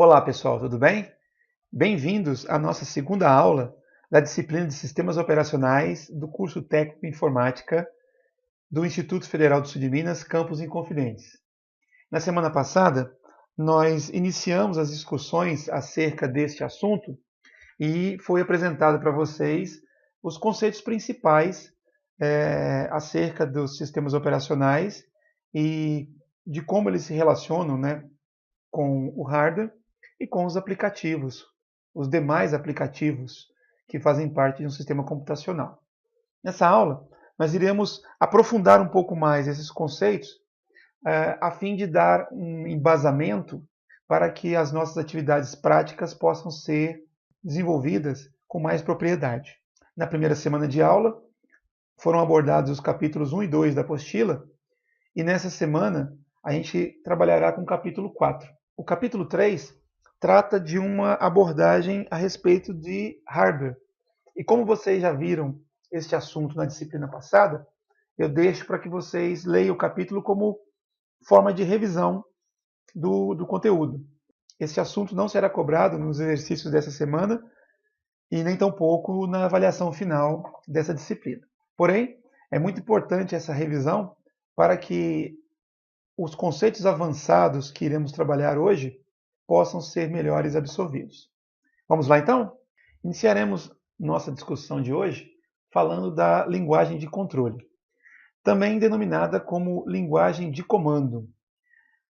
Olá pessoal, tudo bem? Bem-vindos à nossa segunda aula da disciplina de Sistemas Operacionais do curso Técnico em Informática do Instituto Federal do Sul de Minas, campus Inconfidentes. Na semana passada, nós iniciamos as discussões acerca deste assunto e foi apresentado para vocês os conceitos principais acerca dos sistemas operacionais e de como eles se relacionam, com o hardware e com os aplicativos, os demais aplicativos que fazem parte de um sistema computacional. Nessa aula, nós iremos aprofundar um pouco mais esses conceitos a fim de dar um embasamento para que as nossas atividades práticas possam ser desenvolvidas com mais propriedade. Na primeira semana de aula, foram abordados os capítulos 1 e 2 da apostila, e nessa semana a gente trabalhará com o capítulo 4. O capítulo 3 trata de uma abordagem a respeito de hardware. E como vocês já viram este assunto na disciplina passada, eu deixo para que vocês leiam o capítulo como forma de revisão do conteúdo. Este assunto não será cobrado nos exercícios dessa semana e nem tampouco na avaliação final dessa disciplina. Porém, é muito importante essa revisão para que os conceitos avançados que iremos trabalhar hoje possam ser melhores absorvidos. Vamos lá então? Iniciaremos nossa discussão de hoje falando da linguagem de controle, também denominada como linguagem de comando.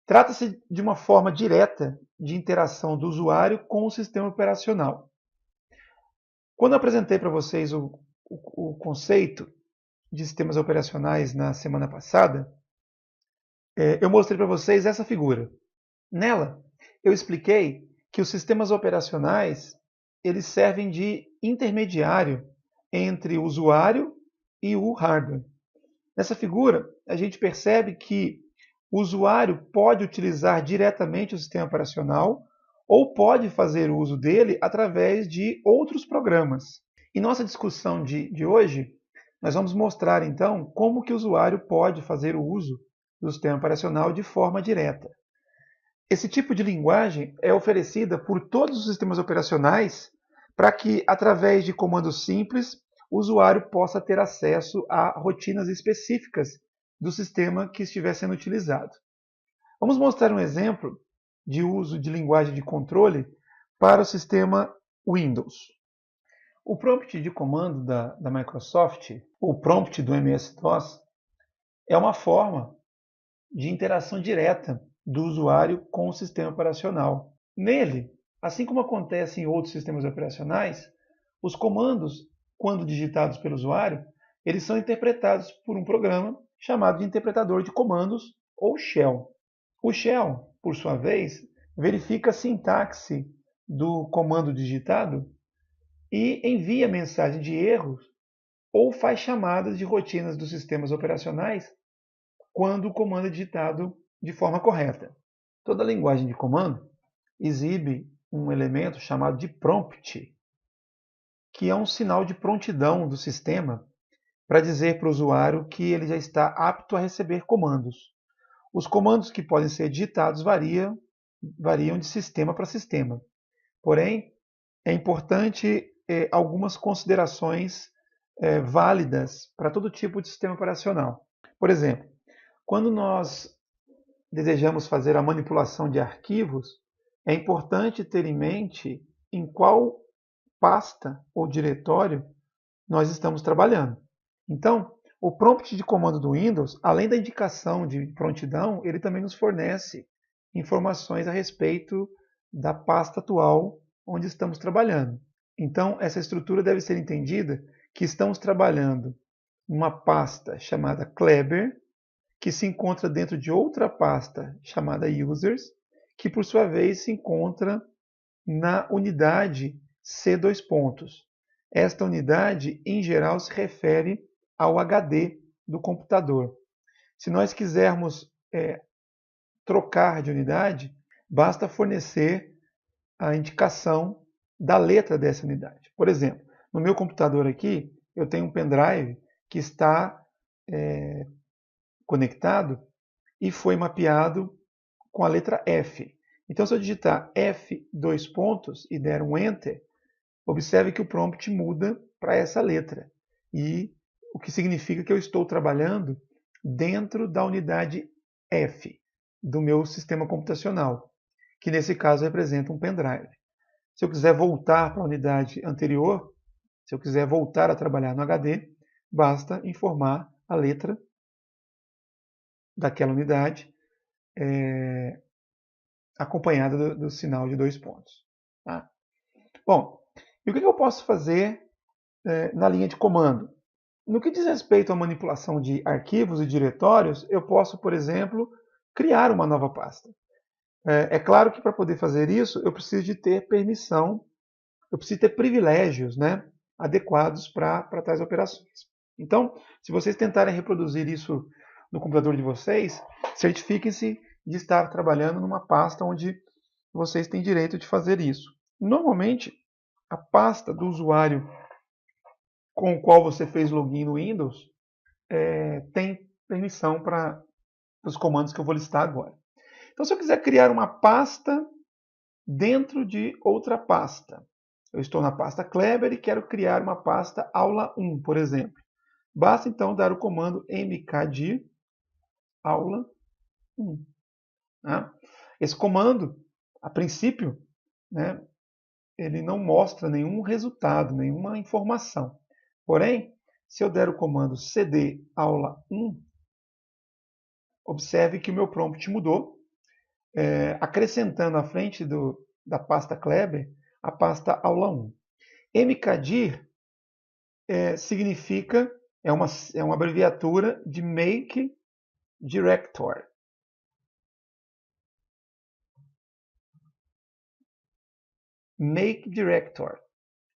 Trata-se de uma forma direta de interação do usuário com o sistema operacional. Quando eu apresentei para vocês o conceito de sistemas operacionais na semana passada, eu mostrei para vocês essa figura. Nela, eu expliquei que os sistemas operacionais eles servem de intermediário entre o usuário e o hardware. Nessa figura, a gente percebe que o usuário pode utilizar diretamente o sistema operacional ou pode fazer uso dele através de outros programas. Em nossa discussão de hoje, nós vamos mostrar então como que o usuário pode fazer o uso do sistema operacional de forma direta. Esse tipo de linguagem é oferecida por todos os sistemas operacionais para que, através de comandos simples, o usuário possa ter acesso a rotinas específicas do sistema que estiver sendo utilizado. Vamos mostrar um exemplo de uso de linguagem de controle para o sistema Windows. O prompt de comando da Microsoft, o prompt do MS-DOS, é uma forma de interação direta do usuário com o sistema operacional. Nele, assim como acontece em outros sistemas operacionais, os comandos, quando digitados pelo usuário, eles são interpretados por um programa chamado de interpretador de comandos, ou shell. O shell, por sua vez, verifica a sintaxe do comando digitado e envia mensagem de erros ou faz chamadas de rotinas dos sistemas operacionais quando o comando é digitado de forma correta. Toda linguagem de comando exibe um elemento chamado de prompt, que é um sinal de prontidão do sistema para dizer para o usuário que ele já está apto a receber comandos. Os comandos que podem ser digitados variam de sistema para sistema. Porém, é importante algumas considerações válidas para todo tipo de sistema operacional. Por exemplo, quando nós desejamos fazer a manipulação de arquivos, é importante ter em mente em qual pasta ou diretório nós estamos trabalhando. Então, o prompt de comando do Windows, além da indicação de prontidão, ele também nos fornece informações a respeito da pasta atual onde estamos trabalhando. Então, essa estrutura deve ser entendida que estamos trabalhando numa pasta chamada Kleber, que se encontra dentro de outra pasta chamada Users, que por sua vez se encontra na unidade C+. Esta unidade, em geral, se refere ao HD do computador. Se nós quisermos trocar de unidade, basta fornecer a indicação da letra dessa unidade. Por exemplo, no meu computador aqui, eu tenho um pendrive que está conectado e foi mapeado com a letra F. Então, se eu digitar F dois pontos e der um Enter, observe que o prompt muda para essa letra. E o que significa que eu estou trabalhando dentro da unidade F do meu sistema computacional, que nesse caso representa um pendrive. Se eu quiser voltar para a unidade anterior, se eu quiser voltar a trabalhar no HD, basta informar a letra daquela unidade acompanhada do sinal de dois pontos. Tá? Bom, e o que eu posso fazer na linha de comando? No que diz respeito à manipulação de arquivos e diretórios, eu posso, por exemplo, criar uma nova pasta. É claro que para poder fazer isso, eu preciso de ter permissão, eu preciso ter privilégios, né, adequados para tais operações. Então, se vocês tentarem reproduzir isso no computador de vocês, certifiquem-se de estar trabalhando numa pasta onde vocês têm direito de fazer isso. Normalmente, a pasta do usuário com o qual você fez login no Windows tem permissão para os comandos que eu vou listar agora. Então, se eu quiser criar uma pasta dentro de outra pasta, eu estou na pasta Kleber e quero criar uma pasta aula 1, por exemplo. Basta então dar o comando mkdir aula 1. Né? Esse comando, a princípio, né, ele não mostra nenhum resultado, nenhuma informação. Porém, se eu der o comando cd aula 1, observe que o meu prompt mudou, acrescentando à frente da pasta Kleber a pasta aula 1. mkdir significa, é uma abreviatura de Make Directory. Make Directory,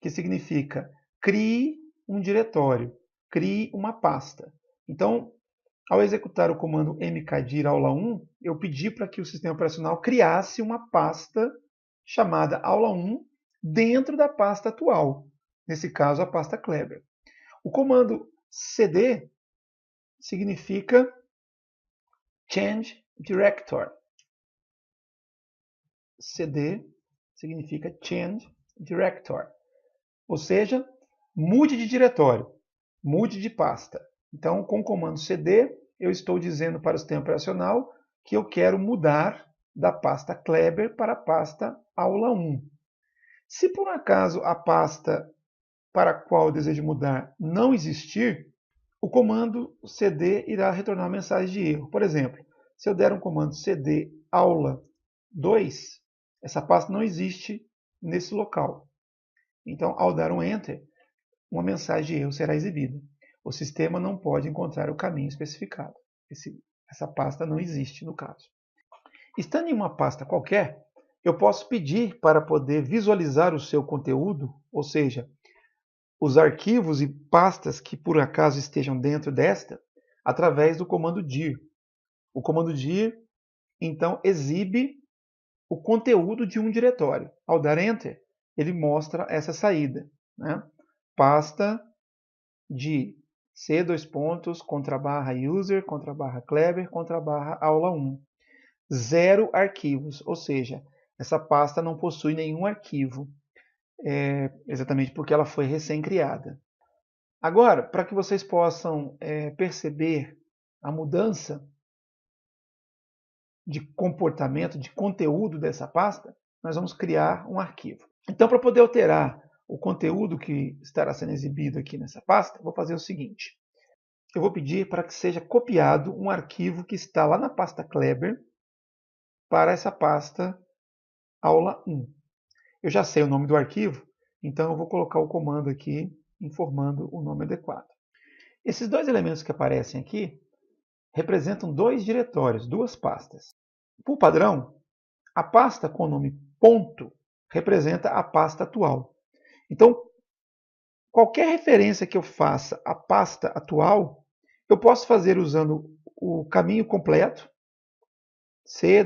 que significa crie um diretório, crie uma pasta. Então, ao executar o comando mkdir aula 1, eu pedi para que o sistema operacional criasse uma pasta chamada aula 1 dentro da pasta atual, nesse caso a pasta Kleber. O comando cd significa Change Directory. cd significa Change Directory. Ou seja, mude de diretório, mude de pasta. Então, com o comando cd, eu estou dizendo para o sistema operacional que eu quero mudar da pasta Kleber para a pasta aula 1. Se por um acaso a pasta para a qual eu desejo mudar não existir, o comando cd irá retornar uma mensagem de erro. Por exemplo, se eu der um comando cd aula 2, essa pasta não existe nesse local. Então, ao dar um Enter, uma mensagem de erro será exibida. O sistema não pode encontrar o caminho especificado. Essa pasta não existe no caso. Estando em uma pasta qualquer, eu posso pedir para poder visualizar o seu conteúdo, ou seja, os arquivos e pastas que por acaso estejam dentro desta, através do comando dir. O comando dir, então, exibe o conteúdo de um diretório. Ao dar Enter, ele mostra essa saída. Né? Pasta de C, /user, /kleber, /aula 1. 0 arquivos, ou seja, essa pasta não possui nenhum arquivo, exatamente porque ela foi recém-criada. Agora, para que vocês possam perceber a mudança de comportamento, de conteúdo dessa pasta, nós vamos criar um arquivo. Então, para poder alterar o conteúdo que estará sendo exibido aqui nessa pasta, vou fazer o seguinte. Eu vou pedir para que seja copiado um arquivo que está lá na pasta Kleber para essa pasta aula 1. Eu já sei o nome do arquivo, então eu vou colocar o comando aqui informando o nome adequado. Esses dois elementos que aparecem aqui representam dois diretórios, duas pastas. Por padrão, a pasta com o nome ponto representa a pasta atual. Então, qualquer referência que eu faça à pasta atual, eu posso fazer usando o caminho completo, C,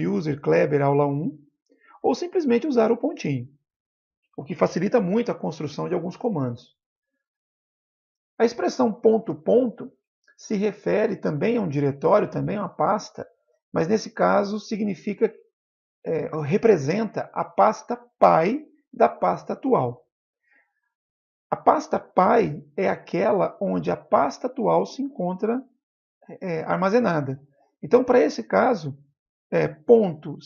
user, Kleber, aula 1, ou simplesmente usar o pontinho, o que facilita muito a construção de alguns comandos. A expressão ponto, ponto se refere também a um diretório, também a uma pasta, mas nesse caso significa representa a pasta pai da pasta atual. A pasta pai é aquela onde a pasta atual se encontra armazenada. Então, para esse caso, ponto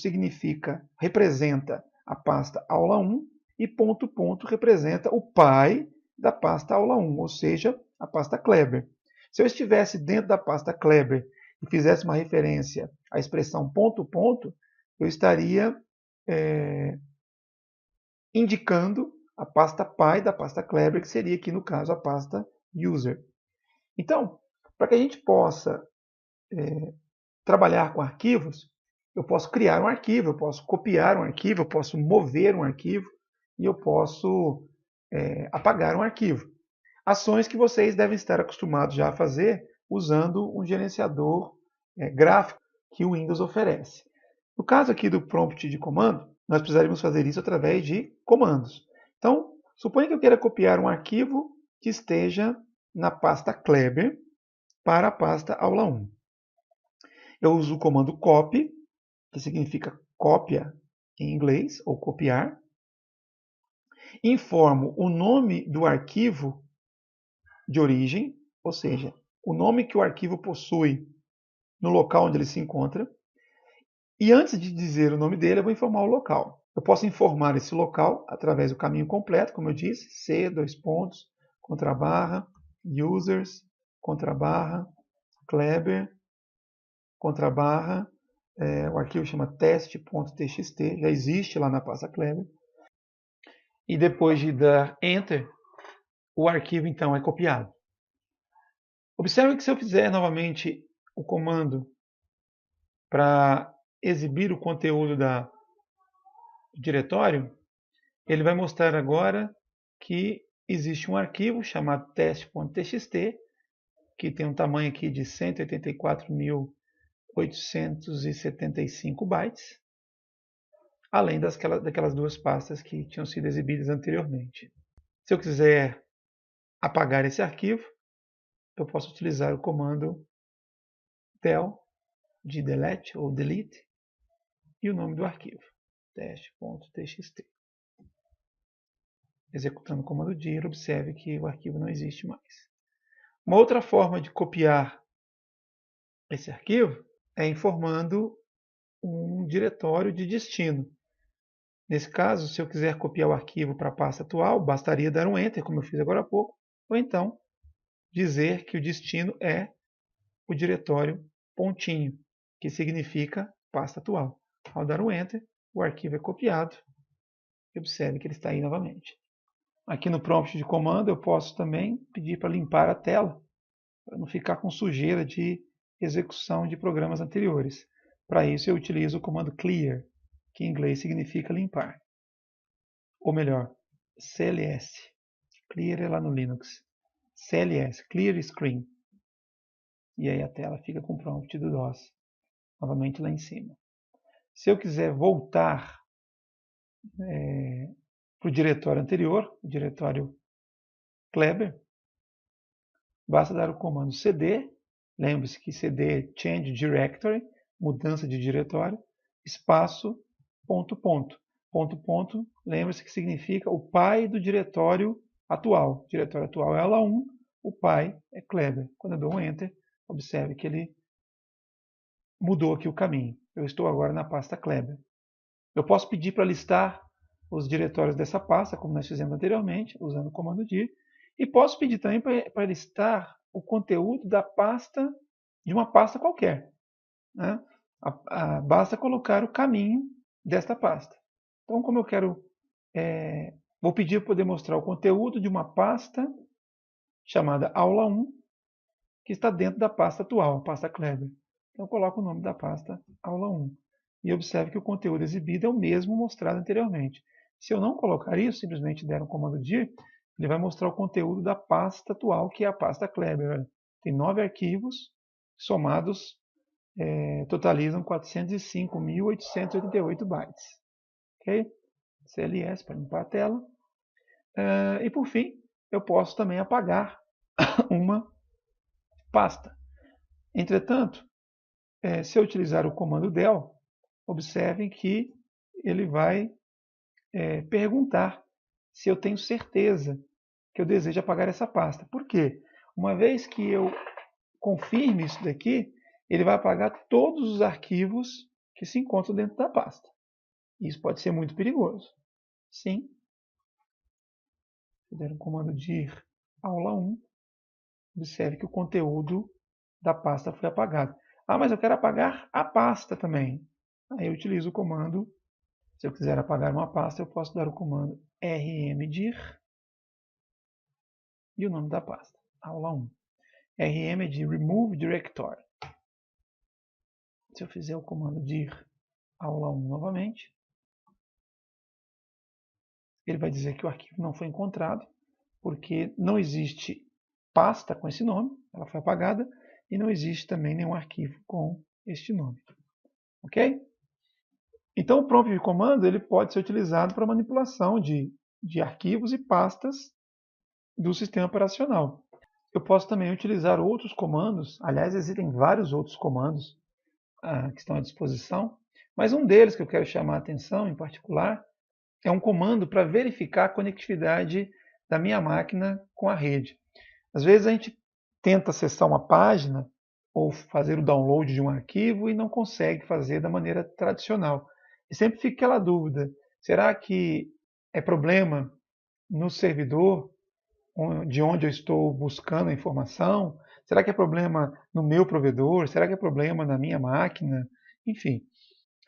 representa a pasta aula 1 e ponto representa o pai da pasta aula 1, ou seja, a pasta Kleber. Se eu estivesse dentro da pasta Kleber e fizesse uma referência à expressão ponto, eu estaria indicando a pasta pai da pasta Kleber, que seria aqui no caso a pasta user. Então, para que a gente possa trabalhar com arquivos, eu posso criar um arquivo, eu posso copiar um arquivo, eu posso mover um arquivo e eu posso apagar um arquivo. Ações que vocês devem estar acostumados já a fazer usando um gerenciador gráfico que o Windows oferece. No caso aqui do prompt de comando, nós precisaríamos fazer isso através de comandos. Então, suponha que eu queira copiar um arquivo que esteja na pasta Kleber para a pasta aula 1. Eu uso o comando copy, que significa cópia em inglês, ou copiar. Informo o nome do arquivo de origem, ou seja, o nome que o arquivo possui no local onde ele se encontra. E antes de dizer o nome dele, eu vou informar o local. Eu posso informar esse local através do caminho completo, como eu disse, C, _, users, _, Kleber, _, o arquivo chama teste.txt, já existe lá na pasta Kleber. E depois de dar Enter, o arquivo então é copiado. Observe que se eu fizer novamente o comando para exibir o conteúdo do diretório, ele vai mostrar agora que existe um arquivo chamado teste.txt, que tem um tamanho aqui de 184.875 bytes, além daquelas duas pastas que tinham sido exibidas anteriormente. Se eu quiser apagar esse arquivo, eu posso utilizar o comando del de delete ou delete e o nome do arquivo, teste.txt. Executando o comando dir, observe que o arquivo não existe mais. Uma outra forma de copiar esse arquivo é informando um diretório de destino. Nesse caso, se eu quiser copiar o arquivo para a pasta atual, bastaria dar um Enter, como eu fiz agora há pouco, ou então dizer que o destino é o diretório pontinho, que significa pasta atual. Ao dar um Enter, o arquivo é copiado e observe que ele está aí novamente. Aqui no prompt de comando eu posso também pedir para limpar a tela, para não ficar com sujeira de execução de programas anteriores. Para isso eu utilizo o comando clear, que em inglês significa limpar. Ou melhor, CLS. Clear é lá no Linux. CLS, Clear Screen. E aí a tela fica com o prompt do DOS, novamente lá em cima. Se eu quiser voltar para o diretório anterior, o diretório Kleber, basta dar o comando cd, lembre-se que cd é change directory, mudança de diretório, espaço, ponto, lembre-se que significa o pai do diretório atual. O diretório atual é aula 1, o pai é Kleber. Quando eu dou um Enter, observe que ele mudou aqui o caminho. Eu estou agora na pasta Kleber. Eu posso pedir para listar os diretórios dessa pasta, como nós fizemos anteriormente, usando o comando dir, e posso pedir também para listar o conteúdo da pasta, de uma pasta qualquer. Né? Basta colocar o caminho desta pasta. Então, como eu quero, vou pedir para poder mostrar o conteúdo de uma pasta chamada aula 1, que está dentro da pasta atual, a pasta Kleber. Então, eu coloco o nome da pasta aula 1. E observe que o conteúdo exibido é o mesmo mostrado anteriormente. Se eu não colocar isso, simplesmente der um comando dir, ele vai mostrar o conteúdo da pasta atual, que é a pasta Kleber. Olha, tem 9 arquivos, somados totalizam 405.888 bytes. Okay? CLS para limpar a tela. E por fim, eu posso também apagar uma pasta. Entretanto, se eu utilizar o comando del, observem que ele vai perguntar se eu tenho certeza que eu desejo apagar essa pasta. Por quê? Uma vez que eu confirme isso daqui, ele vai apagar todos os arquivos que se encontram dentro da pasta. Isso pode ser muito perigoso. Sim. Se der um comando dir aula 1, observe que o conteúdo da pasta foi apagado. Ah, mas eu quero apagar a pasta também. Aí eu utilizo o comando, se eu quiser apagar uma pasta, eu posso dar o comando rmdir e o nome da pasta, aula 1. rm é de remove directory. Se eu fizer o comando dir aula 1 novamente, ele vai dizer que o arquivo não foi encontrado, porque não existe pasta com esse nome, ela foi apagada, e não existe também nenhum arquivo com este nome. Ok? Então, o prompt de comando ele pode ser utilizado para manipulação de arquivos e pastas do sistema operacional. Eu posso também utilizar outros comandos, aliás, existem vários outros comandos que estão à disposição, mas um deles que eu quero chamar a atenção em particular é um comando para verificar a conectividade da minha máquina com a rede. Às vezes a gente tenta acessar uma página ou fazer o download de um arquivo e não consegue fazer da maneira tradicional. E sempre fica aquela dúvida, será que é problema no servidor de onde eu estou buscando a informação? Será que é problema no meu provedor? Será que é problema na minha máquina? Enfim.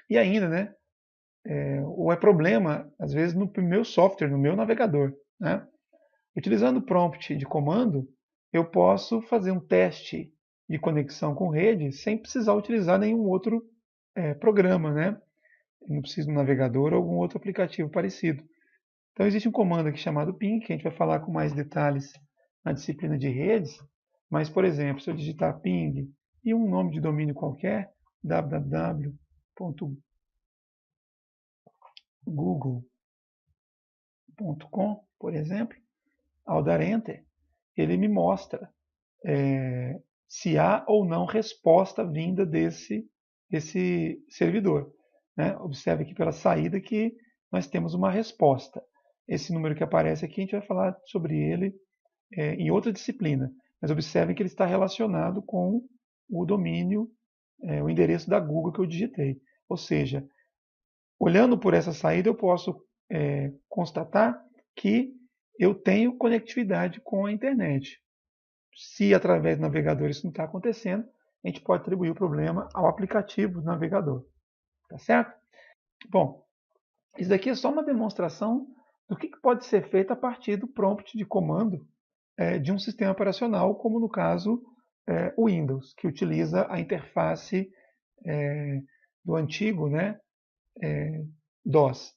E ainda, né? Ou é problema, às vezes, no meu software, no meu navegador. Né? Utilizando o prompt de comando, eu posso fazer um teste de conexão com rede sem precisar utilizar nenhum outro programa. Né? Não preciso de um navegador ou algum outro aplicativo parecido. Então, existe um comando aqui chamado ping, que a gente vai falar com mais detalhes na disciplina de redes. Mas, por exemplo, se eu digitar ping e um nome de domínio qualquer, www.google.com, por exemplo, ao dar Enter, ele me mostra se há ou não resposta vinda desse servidor. Né? Observe aqui pela saída que nós temos uma resposta. Esse número que aparece aqui, a gente vai falar sobre ele em outra disciplina. Mas observem que ele está relacionado com o domínio, o endereço da Google que eu digitei. Ou seja, olhando por essa saída, eu posso constatar que eu tenho conectividade com a internet. Se através do navegador isso não está acontecendo, a gente pode atribuir o problema ao aplicativo do navegador. Tá certo? Bom, isso daqui é só uma demonstração do que pode ser feito a partir do prompt de comando de um sistema operacional, como no caso o Windows, que utiliza a interface do antigo DOS.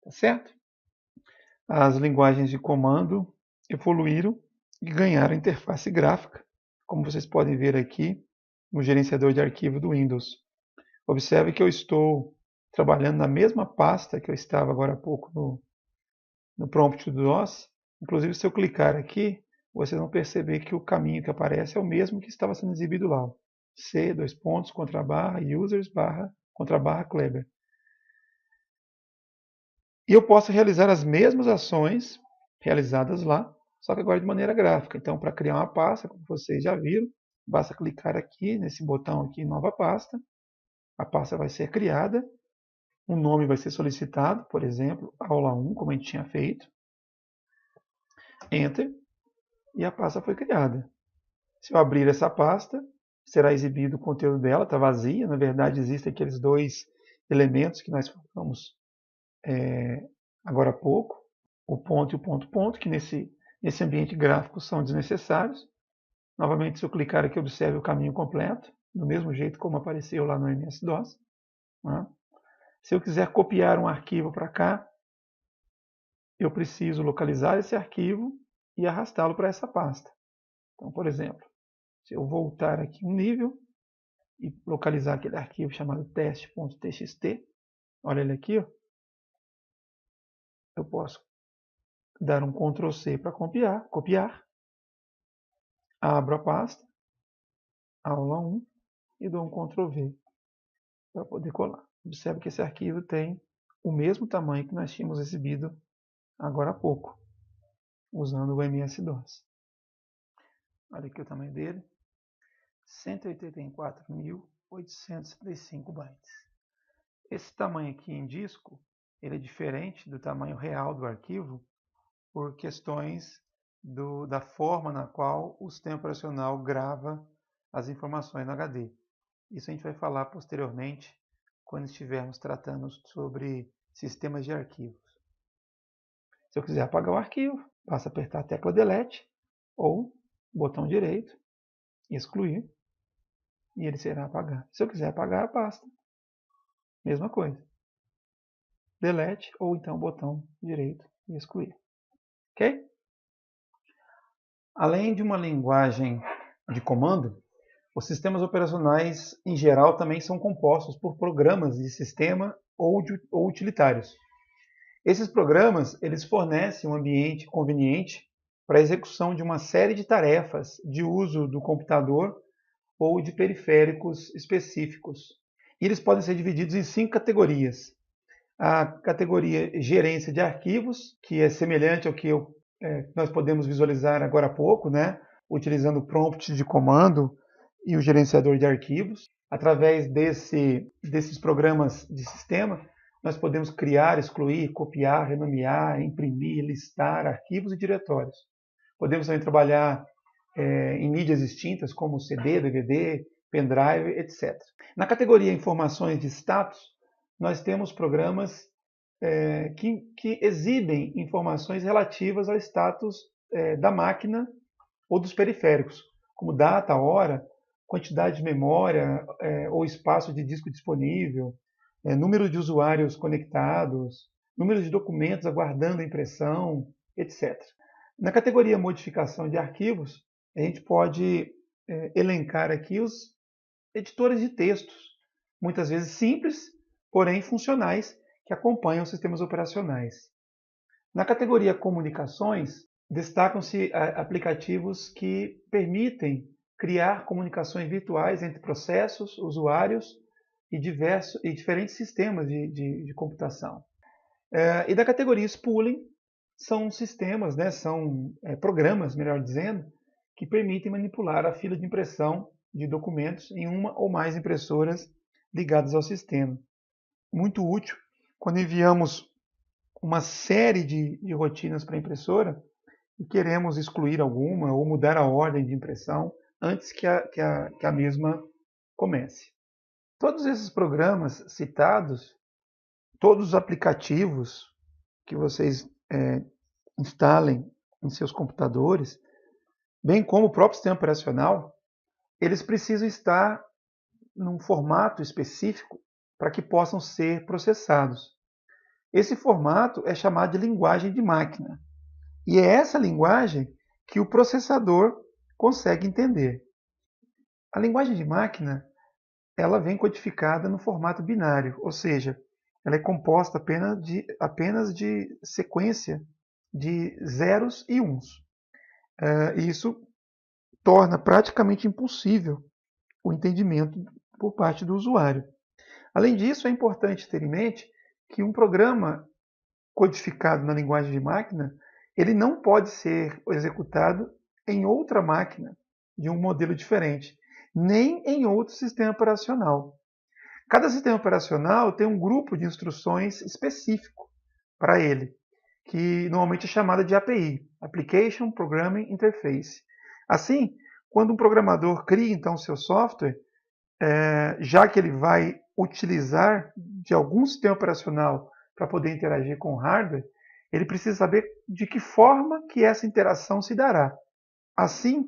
Tá certo? As linguagens de comando evoluíram e ganharam interface gráfica, como vocês podem ver aqui no gerenciador de arquivo do Windows. Observe que eu estou trabalhando na mesma pasta que eu estava agora há pouco no prompt do DOS. Inclusive, se eu clicar aqui, vocês vão perceber que o caminho que aparece é o mesmo que estava sendo exibido lá. C, users, Kleber. E eu posso realizar as mesmas ações realizadas lá, só que agora de maneira gráfica. Então, para criar uma pasta, como vocês já viram, basta clicar aqui nesse botão aqui, nova pasta. A pasta vai ser criada, um nome vai ser solicitado, por exemplo, aula 1, como a gente tinha feito. Enter, e a pasta foi criada. Se eu abrir essa pasta, será exibido o conteúdo dela, está vazia. Na verdade, existem aqueles dois elementos que nós falamos agora há pouco, o ponto e o ponto, que nesse ambiente gráfico são desnecessários. Novamente, se eu clicar aqui, observe o caminho completo, do mesmo jeito como apareceu lá no MS-DOS. Né? Se eu quiser copiar um arquivo para cá, eu preciso localizar esse arquivo e arrastá-lo para essa pasta. Então, por exemplo, se eu voltar aqui um nível e localizar aquele arquivo chamado teste.txt, olha ele aqui, ó, eu posso dar um Ctrl C para copiar, abro a pasta, aula 1, e dou um Ctrl V para poder colar. Observe que esse arquivo tem o mesmo tamanho que nós tínhamos exibido agora há pouco, usando o MS-DOS. Olha aqui o tamanho dele, 184.865 bytes. Esse tamanho aqui em disco, ele é diferente do tamanho real do arquivo por questões da forma na qual o sistema operacional grava as informações no HD. Isso a gente vai falar posteriormente, quando estivermos tratando sobre sistemas de arquivos. Se eu quiser apagar o arquivo, basta apertar a tecla Delete ou botão direito, excluir, e ele será apagado. Se eu quiser apagar, basta. Mesma coisa. Delete ou então botão direito e excluir. Ok? Além de uma linguagem de comando, os sistemas operacionais, em geral, também são compostos por programas de sistema ou utilitários. Esses programas eles fornecem um ambiente conveniente para a execução de uma série de tarefas de uso do computador ou de periféricos específicos. E eles podem ser divididos em 5 categorias. A categoria gerência de arquivos, que é semelhante ao que nós podemos visualizar agora há pouco, né? Utilizando o prompt de comando e o gerenciador de arquivos. Através desses programas de sistema, nós podemos criar, excluir, copiar, renomear, imprimir, listar arquivos e diretórios. Podemos também trabalhar em mídias distintas, como CD, DVD, pendrive, etc. Na categoria informações de status, nós temos programas que exibem informações relativas ao status da máquina ou dos periféricos, como data, hora, quantidade de memória ou espaço de disco disponível, número de usuários conectados, número de documentos aguardando a impressão, etc. Na categoria modificação de arquivos, a gente pode elencar aqui os editores de textos, muitas vezes simples, porém funcionais, que acompanham os sistemas operacionais. Na categoria comunicações, destacam-se aplicativos que permitem criar comunicações virtuais entre processos, usuários e diferentes sistemas de computação. E da categoria spooling, são sistemas, são programas, melhor dizendo, que permitem manipular a fila de impressão de documentos em uma ou mais impressoras ligadas ao sistema. Muito útil quando enviamos uma série de rotinas para a impressora e queremos excluir alguma ou mudar a ordem de impressão antes que a mesma comece. Todos esses programas citados, todos os aplicativos que vocês instalem em seus computadores, bem como o próprio sistema operacional, eles precisam estar num formato específico para que possam ser processados. Esse formato é chamado de linguagem de máquina. E é essa linguagem que o processador consegue entender. A linguagem de máquina ela vem codificada no formato binário, ou seja, ela é composta apenas de sequência de zeros e uns. Isso torna praticamente impossível o entendimento por parte do usuário. Além disso, é importante ter em mente que um programa codificado na linguagem de máquina, ele não pode ser executado em outra máquina de um modelo diferente, nem em outro sistema operacional. Cada sistema operacional tem um grupo de instruções específico para ele, que normalmente é chamada de API, Application Programming Interface. Assim, quando um programador cria então seu software, já que ele vai utilizar de algum sistema operacional para poder interagir com o hardware, ele precisa saber de que forma que essa interação se dará. Assim,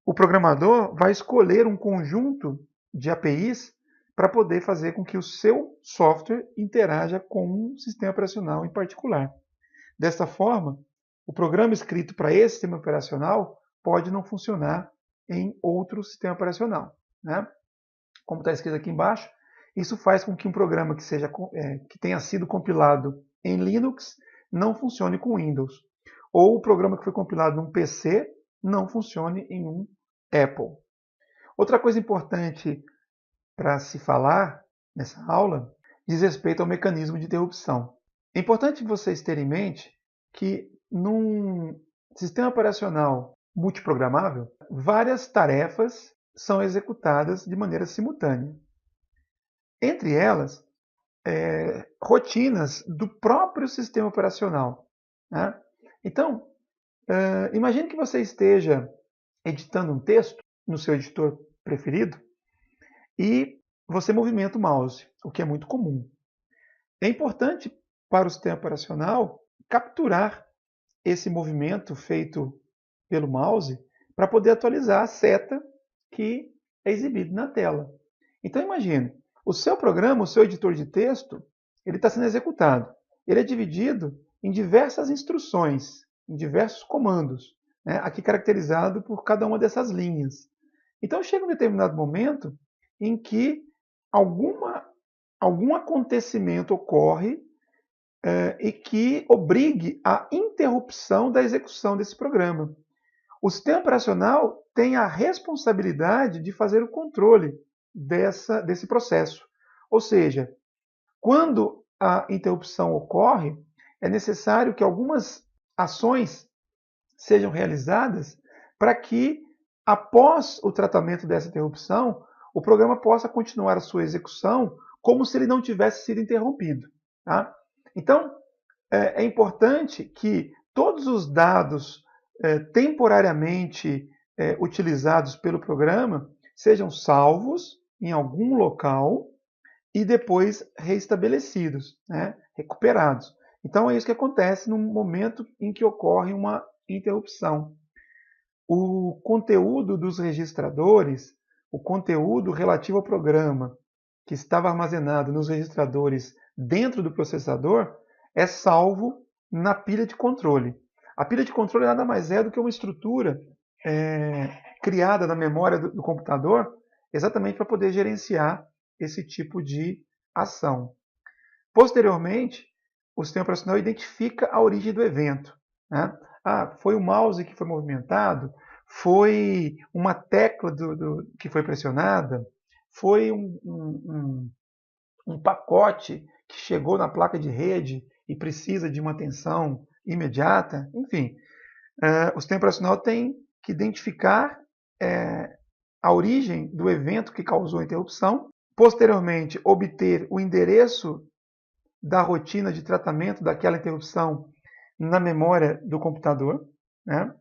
o programador vai escolher um conjunto de APIs para poder fazer com que o seu software interaja com um sistema operacional em particular. Desta forma, o programa escrito para esse sistema operacional pode não funcionar em outro sistema operacional, né? Como está escrito aqui embaixo, isso faz com que um programa que tenha sido compilado em Linux não funcione com Windows. Ou o programa que foi compilado num PC não funcione em um Apple. Outra coisa importante para se falar nessa aula diz respeito ao mecanismo de interrupção. É importante vocês terem em mente que num sistema operacional multiprogramável, várias tarefas são executadas de maneira simultânea. Entre elas, rotinas do próprio sistema operacional, né? Então, imagine que você esteja editando um texto no seu editor preferido e você movimenta o mouse, o que é muito comum. É importante para o sistema operacional capturar esse movimento feito pelo mouse para poder atualizar a seta que é exibida na tela. Então imagine, o seu programa, o seu editor de texto, ele está sendo executado. Ele é dividido em diversas instruções, em diversos comandos, né? Aqui caracterizado por cada uma dessas linhas. Então chega um determinado momento em que algum acontecimento ocorre e que obrigue a interrupção da execução desse programa. O sistema operacional tem a responsabilidade de fazer o controle desse processo. Ou seja, quando a interrupção ocorre, é necessário que algumas ações sejam realizadas para que, após o tratamento dessa interrupção, o programa possa continuar a sua execução como se ele não tivesse sido interrompido. Tá? Então, é importante que todos os dados temporariamente utilizados pelo programa sejam salvos em algum local e depois reestabelecidos, né, recuperados. Então é isso que acontece no momento em que ocorre uma interrupção. O conteúdo dos registradores, o conteúdo relativo ao programa que estava armazenado nos registradores dentro do processador, é salvo na pilha de controle. A pilha de controle nada mais é do que uma estrutura criada na memória do computador, exatamente para poder gerenciar esse tipo de ação. Posteriormente, o sistema operacional identifica a origem do evento. Né? Foi o mouse que foi movimentado, foi uma tecla que foi pressionada, foi um pacote que chegou na placa de rede e precisa de uma atenção imediata. Enfim, o sistema operacional tem que identificar a origem do evento que causou a interrupção, posteriormente obter o endereço da rotina de tratamento daquela interrupção na memória do computador. Né?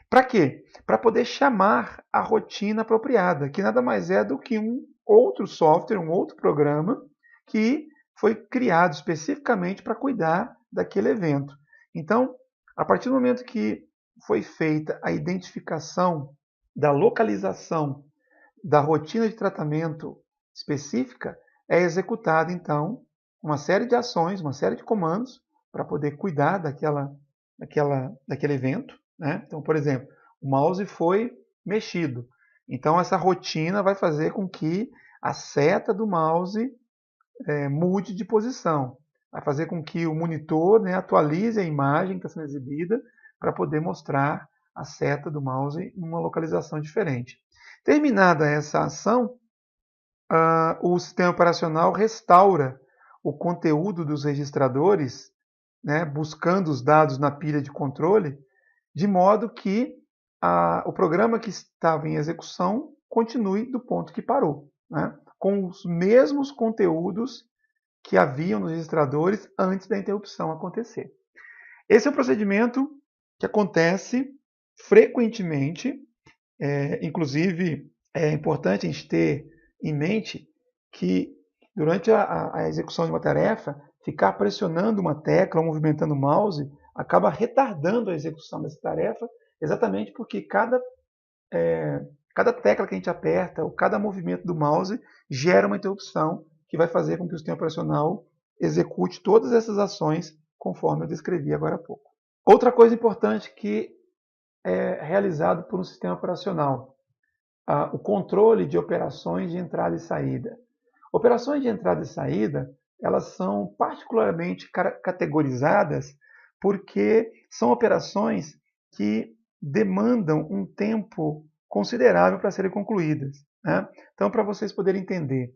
Para quê? Para poder chamar a rotina apropriada, que nada mais é do que um outro software, um outro programa que foi criado especificamente para cuidar daquele evento. Então, a partir do momento que foi feita a identificação da localização da rotina de tratamento específica, é executada, então, uma série de ações, uma série de comandos para poder cuidar daquele evento. Né? Então, por exemplo, o mouse foi mexido. Então, essa rotina vai fazer com que a seta do mouse mude de posição. Vai fazer com que o monitor, né, atualize a imagem que está sendo exibida para poder mostrar a seta do mouse em uma localização diferente. Terminada essa ação, o sistema operacional restaura o conteúdo dos registradores, né, buscando os dados na pilha de controle, de modo que o programa que estava em execução continue do ponto que parou, né, com os mesmos conteúdos que haviam nos registradores antes da interrupção acontecer. Esse é um procedimento que acontece frequentemente, inclusive é importante a gente ter em mente que durante a execução de uma tarefa, ficar pressionando uma tecla ou movimentando o mouse acaba retardando a execução dessa tarefa, exatamente porque cada tecla que a gente aperta ou cada movimento do mouse gera uma interrupção que vai fazer com que o sistema operacional execute todas essas ações conforme eu descrevi agora há pouco. Outra coisa importante que é realizado por um sistema operacional, o controle de operações de entrada e saída. Operações de entrada e saída, elas são particularmente categorizadas porque são operações que demandam um tempo considerável para serem concluídas. Né? Então, para vocês poderem entender,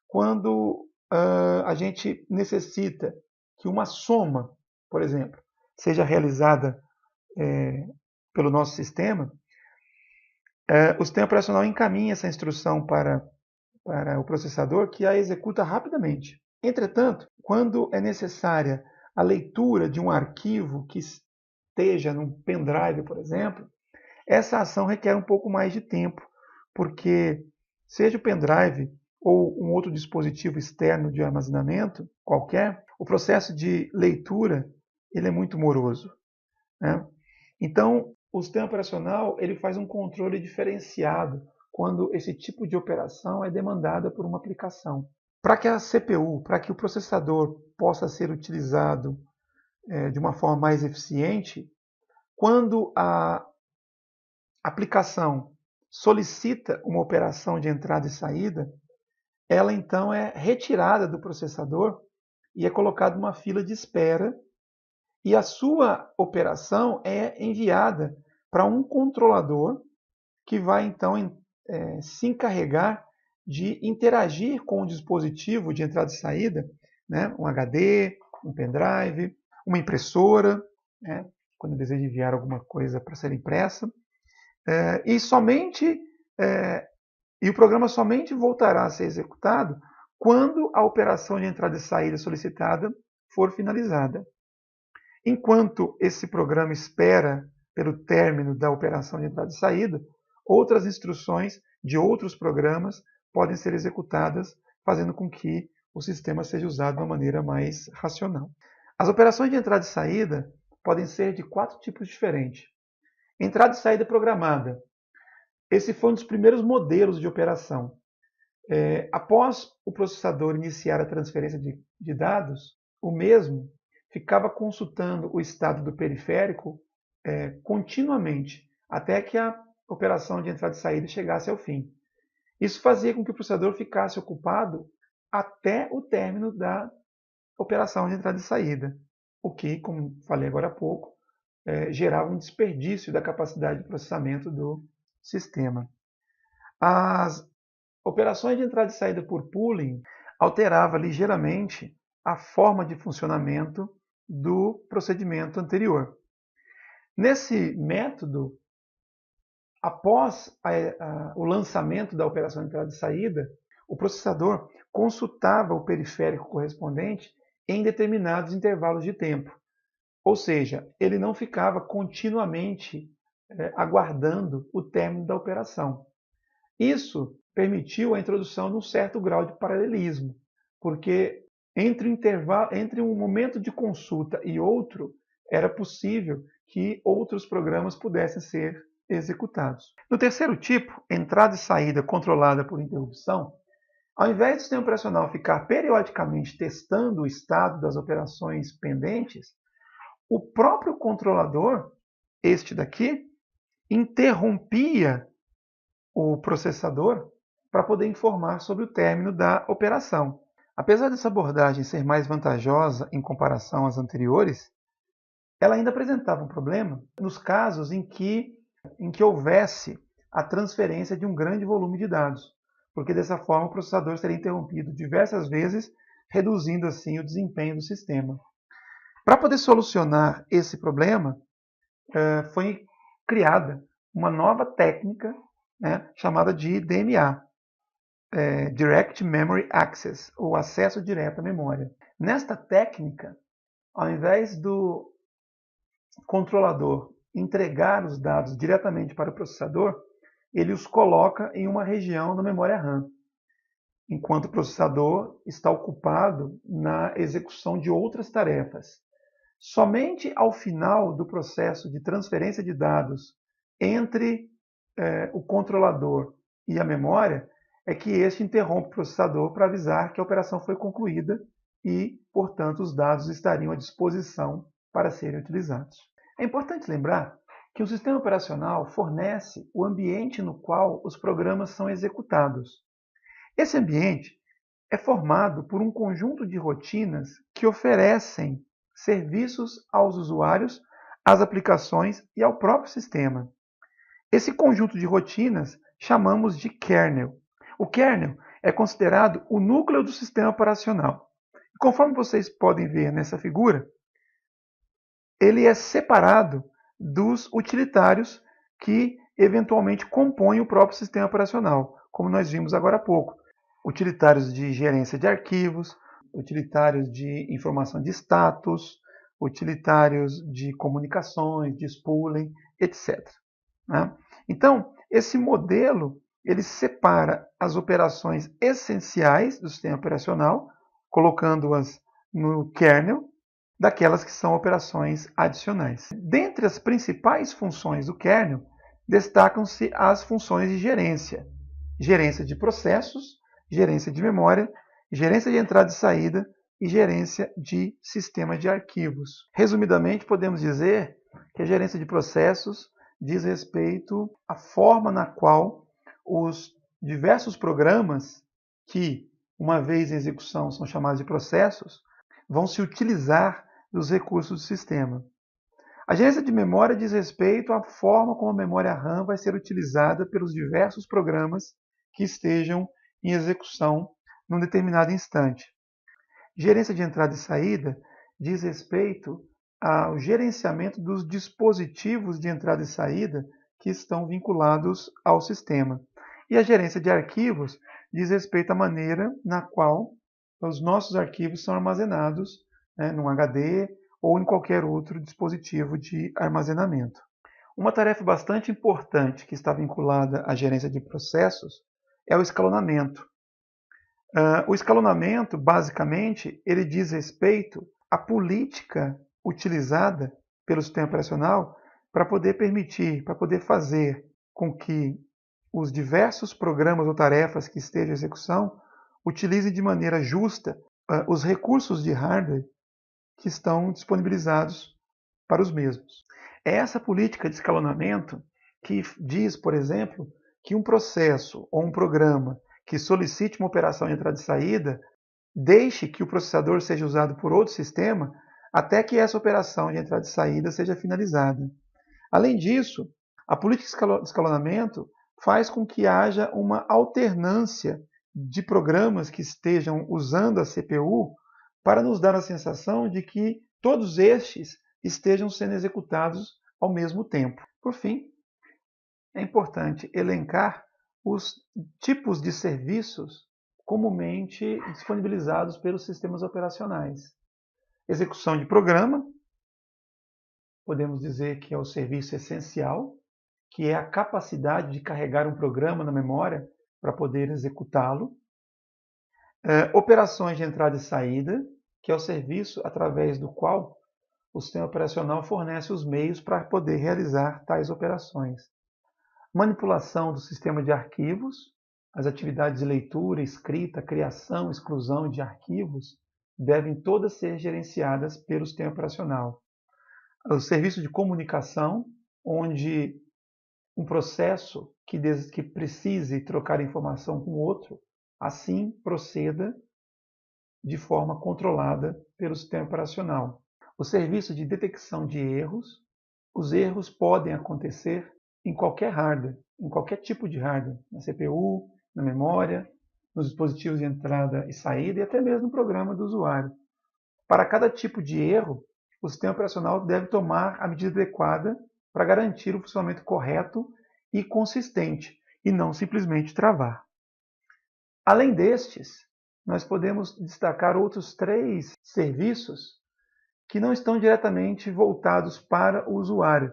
quando a gente necessita que uma soma, por exemplo, seja realizada pelo nosso sistema, o sistema operacional encaminha essa instrução para o processador, que a executa rapidamente. Entretanto, quando é necessária a leitura de um arquivo que esteja num pendrive, por exemplo, essa ação requer um pouco mais de tempo, porque seja o pendrive ou um outro dispositivo externo de armazenamento qualquer, o processo de leitura ele é muito moroso, né? Então, o sistema operacional ele faz um controle diferenciado quando esse tipo de operação é demandada por uma aplicação. Para que a CPU, para que o processador possa ser utilizado de uma forma mais eficiente, quando a aplicação solicita uma operação de entrada e saída, ela então é retirada do processador e é colocada numa fila de espera, e a sua operação é enviada para um controlador que vai então se encarregar de interagir com o dispositivo de entrada e saída, né? Um HD, um pendrive, uma impressora, né? Quando deseja enviar alguma coisa para ser impressa, e o programa somente voltará a ser executado quando a operação de entrada e saída solicitada for finalizada. Enquanto esse programa espera pelo término da operação de entrada e saída, outras instruções de outros programas podem ser executadas, fazendo com que o sistema seja usado de uma maneira mais racional. As operações de entrada e saída podem ser de 4 tipos diferentes. Entrada e saída programada. Esse foi um dos primeiros modelos de operação. Após o processador iniciar a transferência de dados, o mesmo ficava consultando o estado do periférico continuamente, até que a operação de entrada e saída chegasse ao fim. Isso fazia com que o processador ficasse ocupado até o término da operação de entrada e saída, o que, como falei agora há pouco, gerava um desperdício da capacidade de processamento do sistema. As operações de entrada e saída por pooling alterava ligeiramente a forma de funcionamento do procedimento anterior. Nesse método, após o lançamento da operação de entrada e saída, o processador consultava o periférico correspondente em determinados intervalos de tempo. Ou seja, ele não ficava continuamente aguardando o término da operação. Isso permitiu a introdução de um certo grau de paralelismo, porque entre um momento de consulta e outro, era possível que outros programas pudessem ser executados. No terceiro tipo, entrada e saída controlada por interrupção, ao invés do sistema operacional ficar periodicamente testando o estado das operações pendentes, o próprio controlador, este daqui, interrompia o processador para poder informar sobre o término da operação. Apesar dessa abordagem ser mais vantajosa em comparação às anteriores, ela ainda apresentava um problema nos casos em que houvesse a transferência de um grande volume de dados, porque dessa forma o processador seria interrompido diversas vezes, reduzindo assim o desempenho do sistema. Para poder solucionar esse problema, foi criada uma nova técnica, né, chamada de DMA, Direct Memory Access, ou acesso direto à memória. Nesta técnica, ao invés do controlador entregar os dados diretamente para o processador, ele os coloca em uma região da memória RAM, enquanto o processador está ocupado na execução de outras tarefas. Somente ao final do processo de transferência de dados entre o controlador e a memória é que este interrompe o processador para avisar que a operação foi concluída e, portanto, os dados estariam à disposição para serem utilizados. É importante lembrar que o sistema operacional fornece o ambiente no qual os programas são executados. Esse ambiente é formado por um conjunto de rotinas que oferecem serviços aos usuários, às aplicações e ao próprio sistema. Esse conjunto de rotinas chamamos de kernel. O kernel é considerado o núcleo do sistema operacional. Conforme vocês podem ver nessa figura, ele é separado dos utilitários que eventualmente compõem o próprio sistema operacional, como nós vimos agora há pouco. Utilitários de gerência de arquivos, utilitários de informação de status, utilitários de comunicações, de spooling, etc. Então, esse modelo ele separa as operações essenciais do sistema operacional, colocando-as no kernel, daquelas que são operações adicionais. Dentre as principais funções do kernel, destacam-se as funções de gerência. Gerência de processos, gerência de memória, gerência de entrada e saída e gerência de sistema de arquivos. Resumidamente, podemos dizer que a gerência de processos diz respeito à forma na qual os diversos programas que, uma vez em execução, são chamados de processos, vão se utilizar dos recursos do sistema. A gerência de memória diz respeito à forma como a memória RAM vai ser utilizada pelos diversos programas que estejam em execução num determinado instante. Gerência de entrada e saída diz respeito ao gerenciamento dos dispositivos de entrada e saída que estão vinculados ao sistema. E a gerência de arquivos diz respeito à maneira na qual os nossos arquivos são armazenados, num HD ou em qualquer outro dispositivo de armazenamento. Uma tarefa bastante importante que está vinculada à gerência de processos é o escalonamento. O escalonamento, basicamente, ele diz respeito à política utilizada pelo sistema operacional para poder permitir, para poder fazer com que os diversos programas ou tarefas que estejam em execução utilizem de maneira justa os recursos de hardware que estão disponibilizados para os mesmos. É essa política de escalonamento que diz, por exemplo, que um processo ou um programa que solicite uma operação de entrada e saída deixe que o processador seja usado por outro sistema até que essa operação de entrada e saída seja finalizada. Além disso, a política de escalonamento faz com que haja uma alternância de programas que estejam usando a CPU para nos dar a sensação de que todos estes estejam sendo executados ao mesmo tempo. Por fim, é importante elencar os tipos de serviços comumente disponibilizados pelos sistemas operacionais. Execução de programa, podemos dizer que é o serviço essencial, que é a capacidade de carregar um programa na memória para poder executá-lo. Operações de entrada e saída, que é o serviço através do qual o sistema operacional fornece os meios para poder realizar tais operações. Manipulação do sistema de arquivos, as atividades de leitura, escrita, criação, exclusão de arquivos devem todas ser gerenciadas pelo sistema operacional. O serviço de comunicação, onde um processo que precise trocar informação com outro, assim proceda de forma controlada pelo sistema operacional. O serviço de detecção de erros, os erros podem acontecer em qualquer hardware, em qualquer tipo de hardware, na CPU, na memória, nos dispositivos de entrada e saída e até mesmo no programa do usuário. Para cada tipo de erro, o sistema operacional deve tomar a medida adequada para garantir o funcionamento correto e consistente, e não simplesmente travar. Além destes, nós podemos destacar outros 3 serviços que não estão diretamente voltados para o usuário,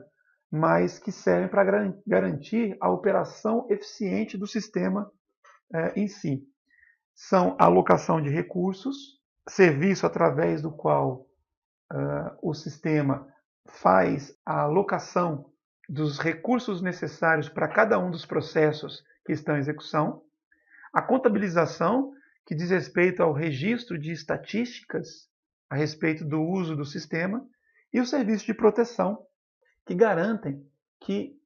mas que servem para garantir a operação eficiente do sistema em si. São a alocação de recursos, serviço através do qual o sistema faz a alocação dos recursos necessários para cada um dos processos que estão em execução, a contabilização, que diz respeito ao registro de estatísticas a respeito do uso do sistema, e o serviço de proteção, que garantem que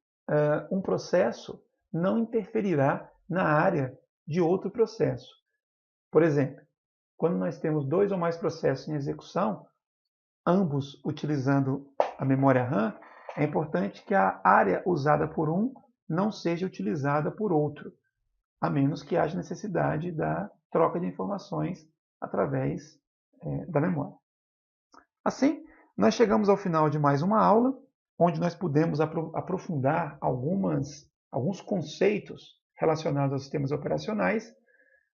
um processo não interferirá na área de outro processo. Por exemplo, quando nós temos 2 ou mais processos em execução, ambos utilizando a memória RAM, é importante que a área usada por um não seja utilizada por outro. a menos que haja necessidade da troca de informações através da memória. Assim, nós chegamos ao final de mais uma aula, onde nós pudemos aprofundar alguns conceitos relacionados aos sistemas operacionais.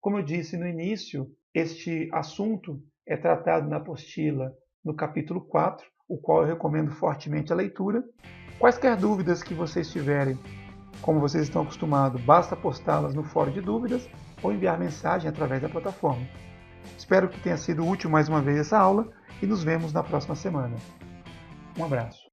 Como eu disse no início, este assunto é tratado na apostila no capítulo 4, o qual eu recomendo fortemente a leitura. Quaisquer dúvidas que vocês tiverem, como vocês estão acostumados, basta postá-las no fórum de dúvidas ou enviar mensagem através da plataforma. Espero que tenha sido útil mais uma vez essa aula e nos vemos na próxima semana. Um abraço.